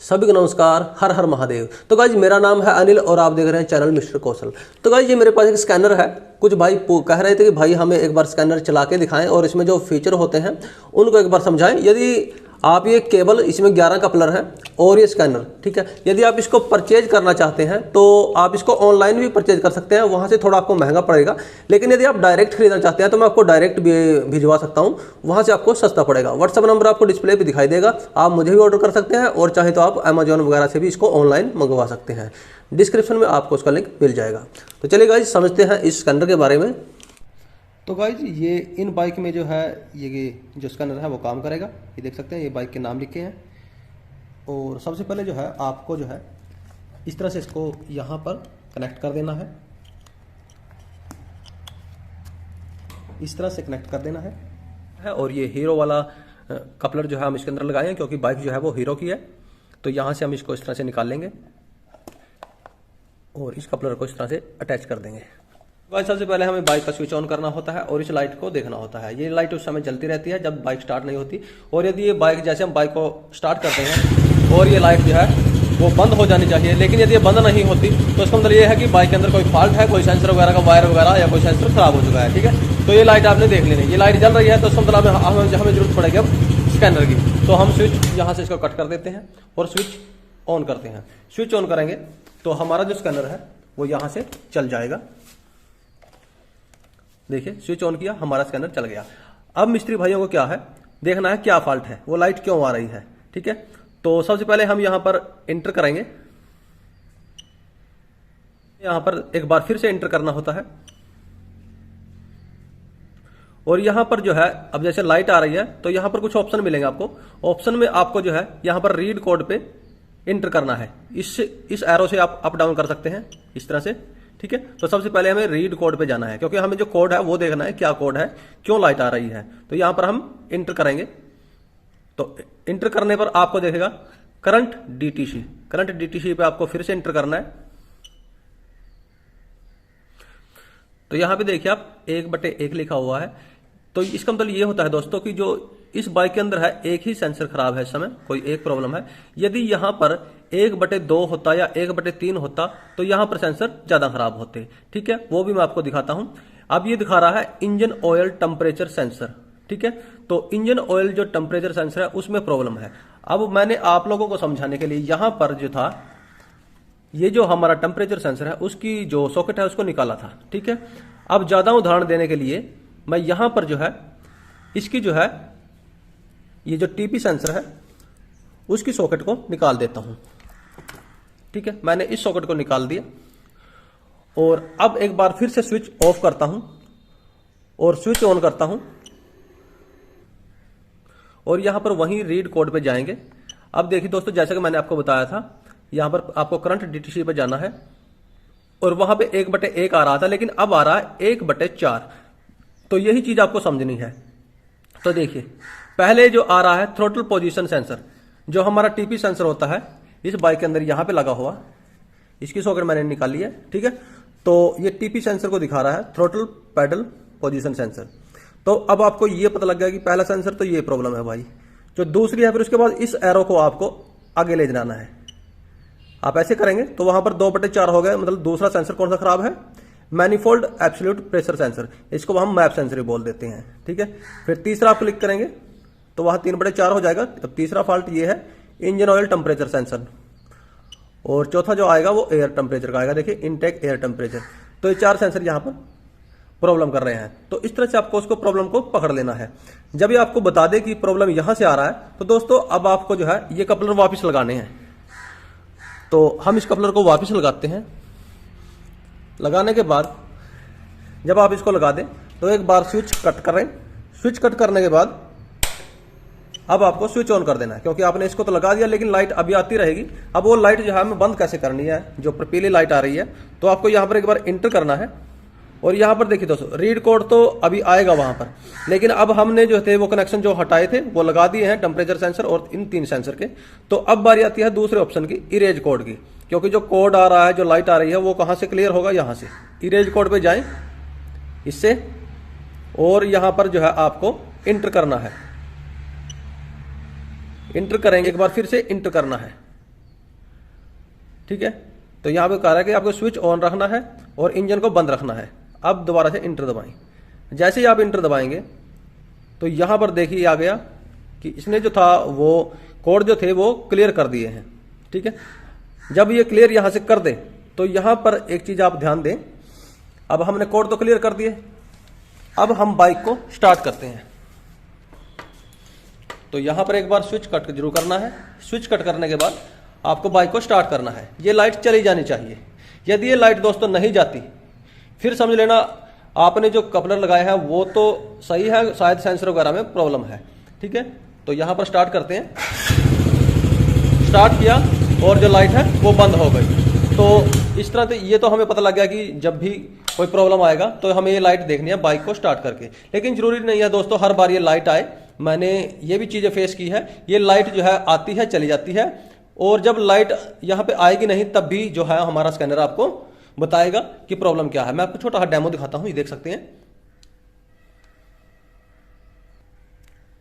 सभी को नमस्कार, हर हर महादेव। तो गाइज मेरा नाम है अनिल और आप देख रहे हैं चैनल मिस्टर कौशल। तो गाइज ये मेरे पास एक स्कैनर है। कुछ भाई कह रहे थे कि भाई हमें एक बार स्कैनर चला के दिखाएं और इसमें जो फीचर होते हैं उनको एक बार समझाएं। यदि आप ये केबल इसमें 11 कपलर है और ये स्कैनर, ठीक है। यदि आप इसको परचेज करना चाहते हैं तो आप इसको ऑनलाइन भी परचेज कर सकते हैं, वहाँ से थोड़ा आपको महंगा पड़ेगा। लेकिन यदि आप डायरेक्ट खरीदना चाहते हैं तो मैं आपको डायरेक्ट भी भिजवा सकता हूँ, वहाँ से आपको सस्ता पड़ेगा। व्हाट्सअप नंबर आपको डिस्प्ले पे दिखाई देगा, आप मुझे भी ऑर्डर कर सकते हैं और चाहे तो आप अमेजोन वगैरह से भी इसको ऑनलाइन मंगवा सकते हैं। डिस्क्रिप्शन में आपको उसका लिंक मिल जाएगा। तो चलिए गाइज समझते हैं इस स्कैनर के बारे में। तो गाइज ये इन बाइक में जो है ये जो स्कैनर है वो काम करेगा। ये देख सकते हैं, ये बाइक के नाम लिखे हैं। और सबसे पहले जो है आपको जो है इस तरह से इसको यहाँ पर कनेक्ट कर देना है, इस तरह से कनेक्ट कर देना है। और ये हीरो वाला कपलर जो है हम इसके अंदर लगाए हैं क्योंकि बाइक जो है वो हीरो की है। तो यहाँ से हम इसको इस तरह से निकाल लेंगे और इस कपलर को इस तरह से अटैच कर देंगे। गाइस सबसे पहले हमें बाइक का स्विच ऑन करना होता है और इस लाइट को देखना होता है। ये लाइट उस समय जलती रहती है जब बाइक स्टार्ट नहीं होती। और यदि ये बाइक जैसे हम बाइक को स्टार्ट करते हैं और ये लाइट जो है वो बंद हो जानी चाहिए, लेकिन यदि ये बंद नहीं होती तो इसका मतलब ये है कि बाइक के अंदर कोई फॉल्ट है, कोई सेंसर वगैरह का वायर वगैरह या कोई सेंसर खराब हो चुका है, ठीक है। तो ये लाइट आपने देख लेनी। ये लाइट जल रही है तो इसका मतलब हमें जरूरत पड़ेगी अब स्कैनर की। तो हम स्विच यहाँ से इसको कट कर देते हैं और स्विच ऑन करते हैं। स्विच ऑन करेंगे तो हमारा जो स्कैनर है वो यहाँ से चल जाएगा। देखिए स्विच ऑन किया, हमारा स्कैनर चल गया। अब मिस्त्री भाइयों को क्या है देखना है क्या फॉल्ट है, वो लाइट क्यों आ रही है, ठीक है। तो सबसे पहले हम यहां पर एंटर करेंगे। यहां पर एक बार फिर से एंटर करना होता है और यहां पर जो है अब जैसे लाइट आ रही है तो यहां पर कुछ ऑप्शन मिलेंगे आपको। ऑप्शन में आपको जो है यहां पर रीड कोड पे एंटर करना है। इस एरो से आप अप डाउन कर सकते हैं इस तरह से, ठीक है। तो सबसे पहले हमें रीड कोड पे जाना है क्योंकि हमें जो कोड है वो देखना है क्या कोड है, क्यों लाइट आ रही है। तो यहां पर हम इंटर करेंगे। तो इंटर करने पर आपको देखेगा करंट डीटीसी। करंट डीटीसी पे आपको फिर से इंटर करना है। तो यहां पे देखिए आप 1/1 लिखा हुआ है। तो इसका मतलब ये होता है दोस्तों कि जो इस बाइक के अंदर है एक ही सेंसर खराब है, इस समय कोई एक प्रॉब्लम है। यदि यहां पर 1/2 होता या 1/3 होता तो यहां पर सेंसर ज्यादा खराब होते, ठीक है। वो भी मैं आपको दिखाता हूं। अब ये दिखा रहा है इंजन ऑयल टेम्परेचर सेंसर, ठीक है। तो इंजन ऑयल जो टेम्परेचर सेंसर है उसमें प्रॉब्लम है। अब मैंने आप लोगों को समझाने के लिए यहां पर जो था ये जो हमारा टेम्परेचर सेंसर है उसकी जो सॉकेट है उसको निकाला था, ठीक है। अब ज्यादा उदाहरण देने के लिए मैं यहां पर जो है इसकी जो है ये जो टीपी सेंसर है उसकी सॉकेट को निकाल देता हूं, ठीक है। मैंने इस सॉकेट को निकाल दिया और अब एक बार फिर से स्विच ऑफ करता हूं और स्विच ऑन करता हूं और यहां पर वहीं रीड कोड पे जाएंगे। अब देखिए दोस्तों, जैसा कि मैंने आपको बताया था यहां पर आपको करंट डीटीसी पे जाना है और वहां पे 1/1 आ रहा था, लेकिन अब आ रहा है 1/4। तो यही चीज आपको समझनी है। तो देखिए पहले जो आ रहा है थ्रोटल पोजीशन सेंसर, जो हमारा टीपी सेंसर होता है इस बाइक के अंदर यहां पे लगा हुआ, इसकी सॉकेट मैंने निकाली है, ठीक है। तो ये टीपी सेंसर को दिखा रहा है थ्रोटल पैडल पोजीशन सेंसर। तो अब आपको ये पता लग गया कि पहला सेंसर तो ये प्रॉब्लम है भाई। जो दूसरी है फिर उसके बाद इस एरो को आपको आगे ले जाना है। आप ऐसे करेंगे तो वहां पर 2/4 हो गए। मतलब दूसरा सेंसर कौन सा खराब है, मैनिफोल्ड एब्सोल्यूट प्रेशर सेंसर, इसको हम मैप सेंसर ही बोल देते हैं, ठीक है। फिर तीसरा आप क्लिक करेंगे तो वहां 3/4 हो जाएगा। अब तीसरा फॉल्ट ये है इंजन ऑयल टेम्परेचर सेंसर। और चौथा जो आएगा वो एयर टेम्परेचर का आएगा, देखिए इनटेक एयर टेम्परेचर। तो ये 4 सेंसर यहां पर प्रॉब्लम कर रहे हैं। तो इस तरह से आपको उसको प्रॉब्लम को पकड़ लेना है। जब ये आपको बता दे कि प्रॉब्लम यहां से आ रहा है तो दोस्तों अब आपको जो है ये कपलर वापस लगाने हैं। तो हम इस कपलर को वापस लगाते हैं। लगाने के बाद जब आप इसको लगा दें तो एक बार स्विच कट करें। स्विच कट करने के बाद अब आपको स्विच ऑन कर देना है क्योंकि आपने इसको तो लगा दिया लेकिन लाइट अभी आती रहेगी। अब वो लाइट जो है हमें बंद कैसे करनी है, जो पीली लाइट आ रही है, तो आपको यहां पर एक बार इंटर करना है और यहां पर देखिए दोस्तों रीड कोड तो अभी आएगा वहां पर, लेकिन अब हमने जो थे वो कनेक्शन जो हटाए थे वो लगा दिए हैं टेम्परेचर सेंसर और इन 3 सेंसर के। तो अब बारी आती है दूसरे ऑप्शन की, इरेज कोड की। क्योंकि जो कोड आ रहा है, जो लाइट आ रही है वो कहां से क्लियर होगा, यहां से। इरेज कोड पे जाएं इससे और यहां पर जो है आपको इंटर करना है। इंटर करेंगे, एक बार फिर से इंटर करना है। ठीक है। तो यहाँ पे कह रहा है कि आपको स्विच ऑन रखना है और इंजन को बंद रखना है। अब दोबारा से इंटर दबाएं। जैसे ही आप इंटर दबाएंगे तो यहाँ पर देखिए आ गया कि इसने जो था वो कोड जो थे वो क्लियर कर दिए हैं, ठीक है। जब ये क्लियर यहाँ से कर दे तो यहाँ पर एक चीज़ आप ध्यान दें, अब हमने कोड तो क्लियर कर दिए, अब हम बाइक को स्टार्ट करते हैं। तो यहाँ पर एक बार स्विच कट जरूर करना है। स्विच कट करने के बाद आपको बाइक को स्टार्ट करना है। ये लाइट चली जानी चाहिए। यदि ये लाइट दोस्तों नहीं जाती फिर समझ लेना आपने जो कपलर लगाया है वो तो सही है, शायद सेंसर वगैरह में प्रॉब्लम है, ठीक है। तो यहाँ पर स्टार्ट करते हैं। स्टार्ट किया और जो लाइट है वो बंद हो गई। तो इस तरह से ये तो हमें पता लग गया कि जब भी कोई प्रॉब्लम आएगा तो हमें ये लाइट देखनी है बाइक को स्टार्ट करके। लेकिन जरूरी नहीं है दोस्तों हर बार ये लाइट आए। मैंने ये भी चीज़ें फेस की है, ये लाइट जो है आती है चली जाती है, और जब लाइट यहाँ पे आएगी नहीं तब भी जो है हमारा स्कैनर आपको बताएगा कि प्रॉब्लम क्या है। मैं आपको छोटा सा डेमो दिखाता हूँ, ये देख सकते हैं।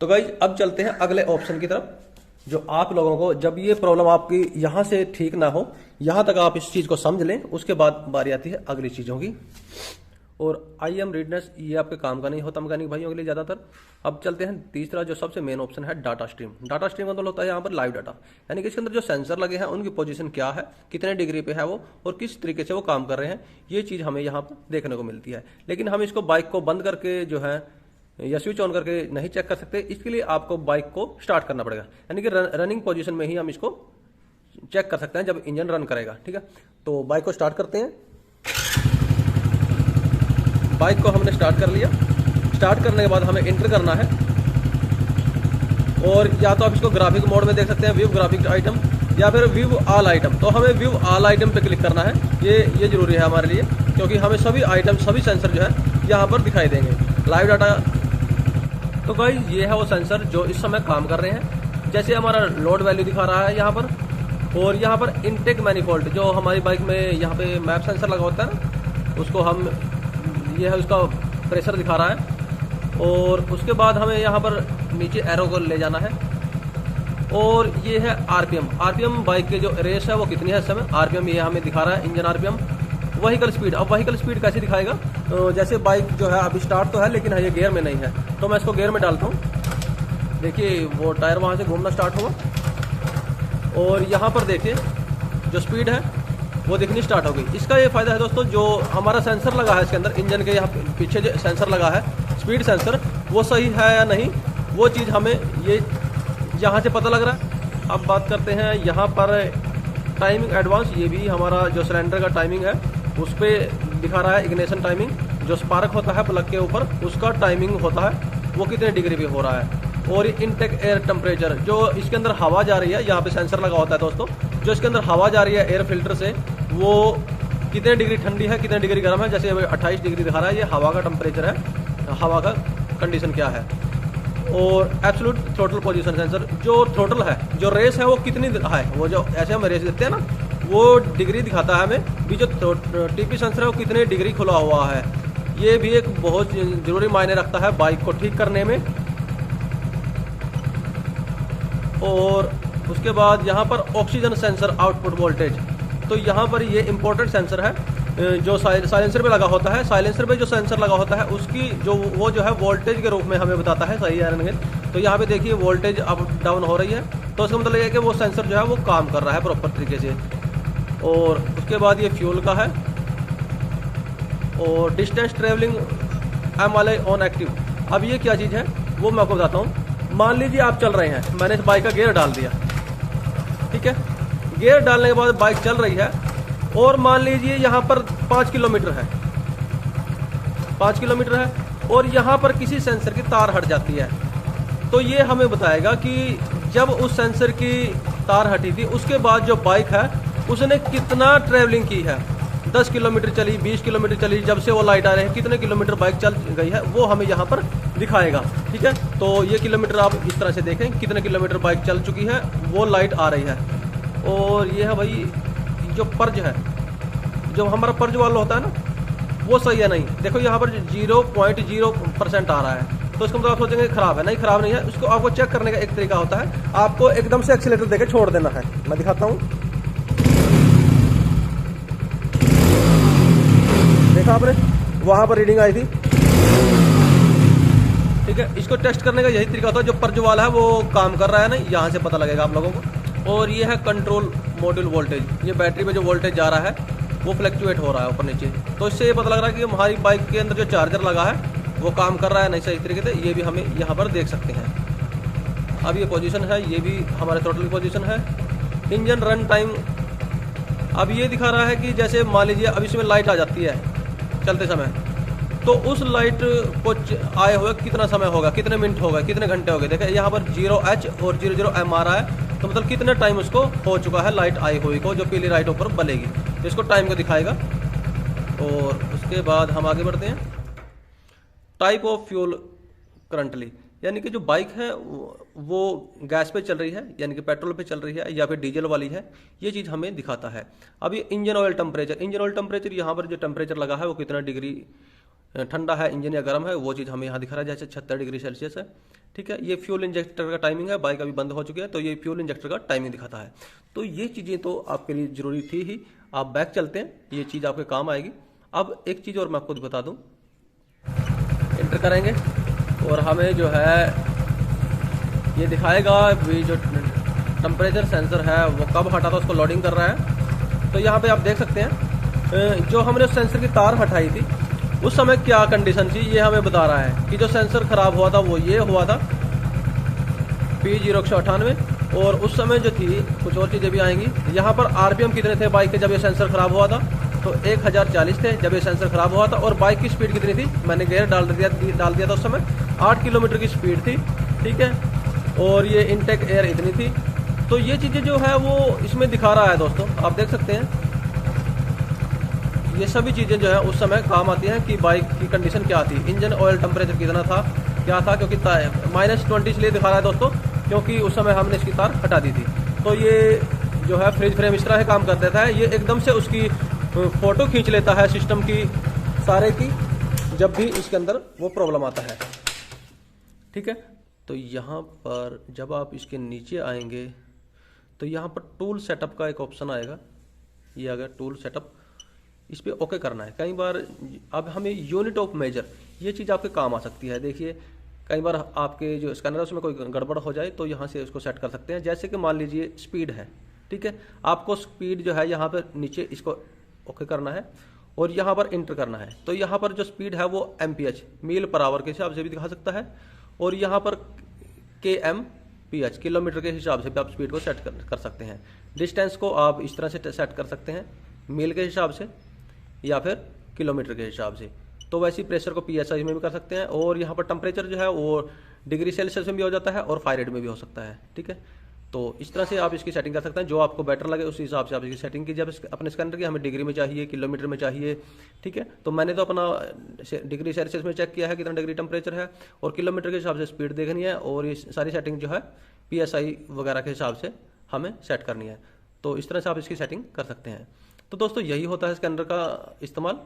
तो गाइज अब चलते हैं अगले ऑप्शन की तरफ, जो आप लोगों को जब ये प्रॉब्लम आपकी यहाँ से ठीक ना हो, यहाँ तक आप इस चीज़ को समझ लें, उसके बाद बारी आती है अगली चीज़ों की। और IM रीडनेस ये आपके काम का नहीं होता मैकेनिक भाइयों के लिए ज़्यादातर। अब चलते हैं तीसरा जो सबसे मेन ऑप्शन है, डाटा स्ट्रीम। डाटा स्ट्रीम मतलब होता है यहाँ पर लाइव डाटा, यानी कि इसके अंदर जो सेंसर लगे हैं उनकी पोजीशन क्या है, कितने डिग्री पे है वो, और किस तरीके से वो काम कर रहे हैं, ये चीज़ हमें यहाँ पर देखने को मिलती है। लेकिन हम इसको बाइक को बंद करके जो है या स्विच ऑन करके नहीं चेक कर सकते। इसके लिए आपको बाइक को स्टार्ट करना पड़ेगा, यानी कि रनिंग पोजीशन में ही हम इसको चेक कर सकते हैं जब इंजन रन करेगा, ठीक है। तो बाइक को स्टार्ट करते हैं। बाइक को हमने स्टार्ट कर लिया। स्टार्ट करने के बाद हमें इंटर करना है, और या तो आप इसको ग्राफिक मोड में देख सकते हैं, व्यू ग्राफिक आइटम, या फिर व्यू ऑल आइटम। तो हमें व्यू ऑल आइटम पे क्लिक करना है। ये जरूरी है हमारे लिए, क्योंकि हमें सभी आइटम सभी सेंसर जो है यहाँ पर दिखाई देंगे। Live data. तो गाइस ये है वो सेंसर जो इस समय काम कर रहे हैं। जैसे हमारा लोड वैल्यू दिखा रहा है यहाँ पर, और यहाँ पर इनटेक मैनिफोल्ड जो हमारी बाइक में यहाँ पे मैप सेंसर लगा होता है ना, उसको हम ये है उसका प्रेशर दिखा रहा है। और उसके बाद हमें यहाँ पर नीचे एरो को ले जाना है, और ये है आरपीएम बाइक के जो रेस है वो कितनी है इस समय। आरपीएम ये हमें दिखा रहा है, इंजन आरपीएम। व्हीकल स्पीड, अब व्हीकल स्पीड कैसे दिखाएगा, तो जैसे बाइक जो है अभी स्टार्ट तो है लेकिन ये गियर में नहीं है, तो मैं इसको गियर में डालता हूँ। देखिए वो टायर वहाँ से घूमना स्टार्ट होगा, और यहाँ पर देखिए जो स्पीड है वो दिखनी स्टार्ट हो गई। इसका ये फायदा है दोस्तों, जो हमारा सेंसर लगा है इसके अंदर इंजन के यहाँ पीछे जो सेंसर लगा है स्पीड सेंसर, वो सही है या नहीं, वो चीज़ हमें ये यहाँ से पता लग रहा है। अब बात करते हैं यहाँ पर टाइमिंग एडवांस। ये भी हमारा जो सिलेंडर का टाइमिंग है उस पर दिखा रहा है इग्निशन टाइमिंग। जो स्पार्क होता है प्लग के ऊपर उसका टाइमिंग होता है वो कितने डिग्री पे हो रहा है। और इनटेक एयर टेम्परेचर, जो इसके अंदर हवा जा रही है, यहाँ पे सेंसर लगा होता है दोस्तों, जो इसके अंदर हवा जा रही है एयर फिल्टर से, वो कितने डिग्री ठंडी है कितने डिग्री गर्म है। जैसे 28 डिग्री दिखा रहा है, ये हवा का टेम्परेचर है, हवा का कंडीशन क्या है। और एब्सोल्यूट थ्रोटल पोजीशन सेंसर, जो थ्रोटल है, जो रेस है वो कितनी है, वो जो ऐसे हम रेस देते हैं ना, वो डिग्री दिखाता है हमें भी। जो टीपी सेंसर है वो कितने डिग्री खुला हुआ है, ये भी एक बहुत जरूरी मायने रखता है बाइक को ठीक करने में। और उसके बाद यहाँ पर ऑक्सीजन सेंसर आउटपुट वोल्टेज, तो यहाँ पर ये इंपॉर्टेंट सेंसर है जो साइलेंसर पे लगा होता है। साइलेंसर पे जो सेंसर लगा होता है उसकी वो जो है वोल्टेज के रूप में हमें बताता है सही है नहीं। तो यहाँ पे देखिए वोल्टेज अप डाउन हो रही है, तो इसका मतलब ये है कि वो सेंसर जो है वो काम कर रहा है प्रॉपर तरीके से। और उसके बाद ये फ्यूल का है, और distance travelling MLI on active. अब ये क्या चीज़ है वो मैं आपको बताता हूँ। मान लीजिए आप चल रहे हैं, मैंने इस बाइक का गियर डाल दिया, ठीक है। गियर डालने के बाद बाइक चल रही है, और मान लीजिए यहाँ पर 5 किलोमीटर है, 5 किलोमीटर है, और यहाँ पर किसी सेंसर की तार हट जाती है, तो ये हमें बताएगा कि जब उस सेंसर की तार हटी थी उसके बाद जो बाइक है उसने कितना ट्रैवलिंग की है। 10 किलोमीटर चली, 20 किलोमीटर चली, जब से वो लाइट आ रही है कितने किलोमीटर बाइक चल गई है वो हमें यहाँ पर दिखाएगा, ठीक है। तो ये किलोमीटर आप इस तरह से देखें, कितने किलोमीटर बाइक चल चुकी है वो लाइट आ रही है। और ये है भाई जो पर्ज है, जो हमारा पर्ज वाला होता है ना, वो सही है नहीं। देखो यहाँ पर 0.0% आ रहा है, तो इसका मतलब आप सोचेंगे खराब है, नहीं खराब नहीं है। उसको आपको चेक करने का एक तरीका होता है, आपको एकदम से एक्सीलेटर देके छोड़ देना है। मैं दिखाता हूँ, देखा आपने, वहां पर रीडिंग आई थी। ठीक है, इसको टेस्ट करने का यही तरीका होता है, जो पर्ज वाला है वो काम कर रहा है ना, यहाँ से पता लगेगा आप लोगों को। और ये है कंट्रोल मॉड्यूल वोल्टेज, ये बैटरी में जो वोल्टेज जा रहा है वो फ्लक्चुएट हो रहा है ऊपर नीचे। तो इससे ये पता लग रहा है कि हमारी बाइक के अंदर जो चार्जर लगा है वो काम कर रहा है नहीं सही तरीके से, ये भी हमें यहाँ पर देख सकते हैं। अब ये पोजीशन है, ये भी हमारे थ्रोटल की पोजीशन है। इंजन रन टाइम अब ये दिखा रहा है कि जैसे मान लीजिए अब इसमें लाइट आ जाती है चलते समय, तो उस लाइट को आए हुए कितना समय होगा, कितने मिनट होगा, कितने घंटे हो गए। देखिए यहाँ पर 0H और 00M आ रहा है, तो मतलब कितने टाइम उसको हो चुका है लाइट आई हुई को, जो पीली लाइट ऊपर बलेगी, तो इसको टाइम को दिखाएगा। और उसके बाद हम आगे बढ़ते हैं। टाइप ऑफ फ्यूल करंटली, यानी कि जो बाइक है वो गैस पे चल रही है, यानी कि पेट्रोल पे चल रही है या फिर डीजल वाली है, ये चीज़ हमें दिखाता है। अब ये engine oil temperature, engine oil temperature यहाँ पर जो टेम्परेचर लगा है वो कितना डिग्री ठंडा है इंजन या गर्म है, वो चीज़ हमें यहाँ दिखा रहा है, जैसे 76 डिग्री सेल्सियस है। ठीक है, ये फ्यूल इंजेक्टर का टाइमिंग है, बाइक अभी बंद हो चुकी है, तो ये फ्यूल इंजेक्टर का टाइमिंग दिखाता है। तो ये चीज़ें तो आपके लिए ज़रूरी थी ही। आप बैक चलते हैं, ये चीज़ आपके काम आएगी। अब एक चीज़ और मैं आपको बता दूँ, एंटर करेंगे और हमें जो है ये दिखाएगा भी जो टेम्परेचर सेंसर है वो कब हटा था, उसको लोडिंग कर रहा है। तो यहाँ पे आप देख सकते हैं जो हमने उस सेंसर की तार हटाई थी उस समय क्या कंडीशन थी, ये हमें बता रहा है कि जो सेंसर खराब हुआ था वो ये हुआ था P0198। और उस समय जो थी कुछ और चीज़ें भी आएंगी। यहाँ पर RPM कितने थे बाइक के जब ये सेंसर खराब हुआ था, तो 1040 थे जब ये सेंसर खराब हुआ था। और बाइक की स्पीड कितनी थी, मैंने गेयर डाल दिया था उस समय, 8 किलोमीटर की स्पीड थी। ठीक है, और ये इनटेक एयर इतनी थी। तो ये चीज़ें जो है वो इसमें दिखा रहा है दोस्तों, आप देख सकते हैं। ये सभी चीज़ें जो है उस समय काम आती हैं कि बाइक की कंडीशन क्या थी, इंजन ऑयल टेम्परेचर कितना था, क्या था, क्योंकि -20 इसलिए दिखा रहा है दोस्तों क्योंकि उस समय हमने इसकी तार हटा दी थी। तो ये जो है फ्रिज फ्रेम इस तरह से काम कर देता है, ये एकदम से उसकी फ़ोटो खींच लेता है सिस्टम की सारे की, जब भी इसके अंदर वो प्रॉब्लम आता है। ठीक है, तो यहाँ पर जब आप इसके नीचे आएंगे तो यहाँ पर टूल सेटअप का एक ऑप्शन आएगा, ये अगर टूल सेटअप इस पर ओके करना है। कई बार अब हमें यूनिट ऑफ मेजर, ये चीज़ आपके काम आ सकती है। देखिए कई बार आपके जो स्कैनर है उसमें कोई गड़बड़ हो जाए तो यहाँ से उसको सेट कर सकते हैं। जैसे कि मान लीजिए स्पीड है, ठीक है, आपको स्पीड जो है यहाँ पर नीचे इसको ओके करना है और यहाँ पर इंटर करना है। तो यहाँ पर जो स्पीड है वो MPH मील पर आवर के हिसाब से भी दिखा सकता है, और यहाँ पर KMPH किलोमीटर के हिसाब से भी आप स्पीड को सेट कर सकते हैं। डिस्टेंस को आप इस तरह से सेट कर सकते हैं, मील के हिसाब से या फिर किलोमीटर के हिसाब से। तो वैसे ही प्रेशर को PSI में भी कर सकते हैं, और यहाँ पर टेम्परेचर जो है वो डिग्री सेल्सियस में भी हो जाता है और फारेड में भी हो सकता है। ठीक है, तो इस तरह से आप इसकी सेटिंग कर सकते हैं, जो आपको बेटर लगे उस हिसाब से आप इसकी सेटिंग कीजिए। अपने स्कैनर की हमें डिग्री में चाहिए, किलोमीटर में चाहिए। ठीक है, तो मैंने तो अपना डिग्री सेल्सियस में चेक किया है कितना डिग्री टेम्परेचर है, और किलोमीटर के हिसाब से स्पीड देखनी है, और ये सारी सेटिंग जो है PSI वगैरह के हिसाब से हमें सेट करनी है। तो इस तरह से आप इसकी सेटिंग कर सकते हैं। तो दोस्तों यही होता है स्कैनर का इस्तेमाल।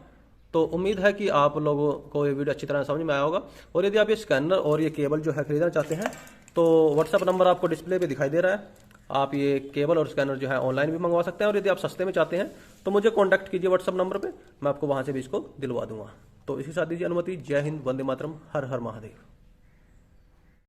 तो उम्मीद है कि आप लोगों को ये वीडियो अच्छी तरह समझ में आया होगा। और यदि आप ये स्कैनर और ये केबल जो है खरीदना चाहते हैं तो व्हाट्सएप नंबर आपको डिस्प्ले पे दिखाई दे रहा है, आप ये केबल और स्कैनर जो है ऑनलाइन भी मंगवा सकते हैं। और यदि आप सस्ते में चाहते हैं तो मुझे कॉन्टैक्ट कीजिए व्हाट्सएप नंबर पर, मैं आपको वहाँ से भी इसको दिलवा दूंगा। तो इसी साथ दीजिए अनुमति। जय हिंद, वंदे मातरम, हर हर महादेव।